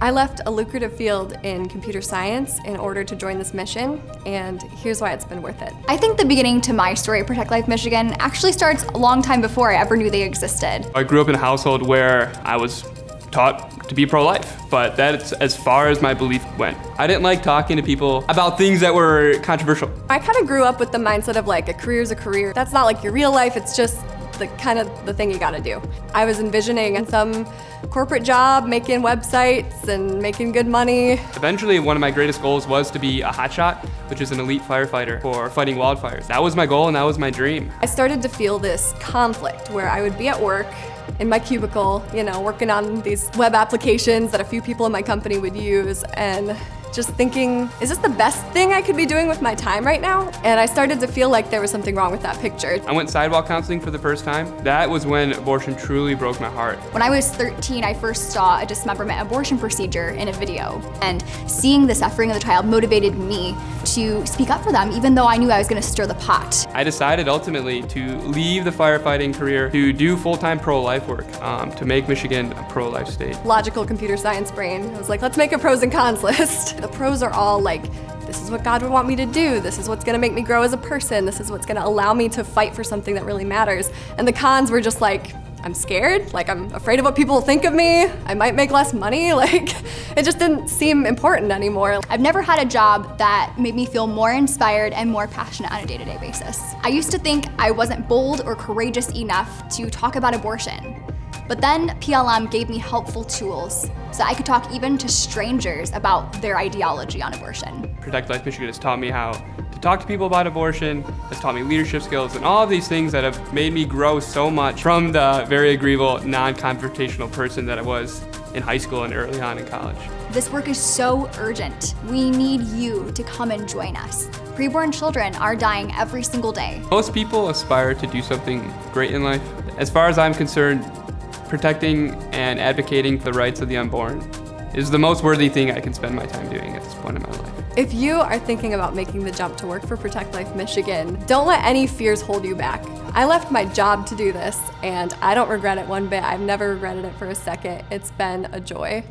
I left a lucrative field in computer science in order to join this mission, and here's why it's been worth it. I think the beginning to my story at Protect Life Michigan actually starts a long time before I ever knew they existed. I grew up in a household where I was taught to be pro-life, but that's as far as my belief went. I didn't like talking to people about things that were controversial. I kind of grew up with the mindset of like a career's a career. That's not like your real life, it's just the thing you gotta do. I was envisioning some corporate job, making websites and making good money. Eventually, one of my greatest goals was to be a hotshot, which is an elite firefighter for fighting wildfires. That was my goal and that was my dream. I started to feel this conflict where I would be at work in my cubicle, working on these web applications that a few people in my company would use, and just thinking, is this the best thing I could be doing with my time right now? And I started to feel like there was something wrong with that picture. I went sidewalk counseling for the first time. That was when abortion truly broke my heart. When I was 13, I first saw a dismemberment abortion procedure in a video. And seeing the suffering of the child motivated me to speak up for them, even though I knew I was gonna stir the pot. I decided ultimately to leave the firefighting career to do full-time pro-life work, to make Michigan a pro-life state. Logical computer science brain. I was like, let's make a pros and cons list. The pros are all like, this is what God would want me to do. This is what's gonna make me grow as a person. This is what's gonna allow me to fight for something that really matters. And the cons were just like, I'm scared, like I'm afraid of what people think of me. I might make less money, like it just didn't seem important anymore. I've never had a job that made me feel more inspired and more passionate on a day-to-day basis. I used to think I wasn't bold or courageous enough to talk about abortion. But then PLM gave me helpful tools so I could talk even to strangers about their ideology on abortion. Protect Life Michigan has taught me how to talk to people about abortion, has taught me leadership skills, and all of these things that have made me grow so much from the very agreeable, non-confrontational person that I was in high school and early on in college. This work is so urgent. We need you to come and join us. Preborn children are dying every single day. Most people aspire to do something great in life. As far as I'm concerned, protecting and advocating for the rights of the unborn is the most worthy thing I can spend my time doing at this point in my life. If you are thinking about making the jump to work for Protect Life Michigan, don't let any fears hold you back. I left my job to do this, and I don't regret it one bit. I've never regretted it for a second. It's been a joy.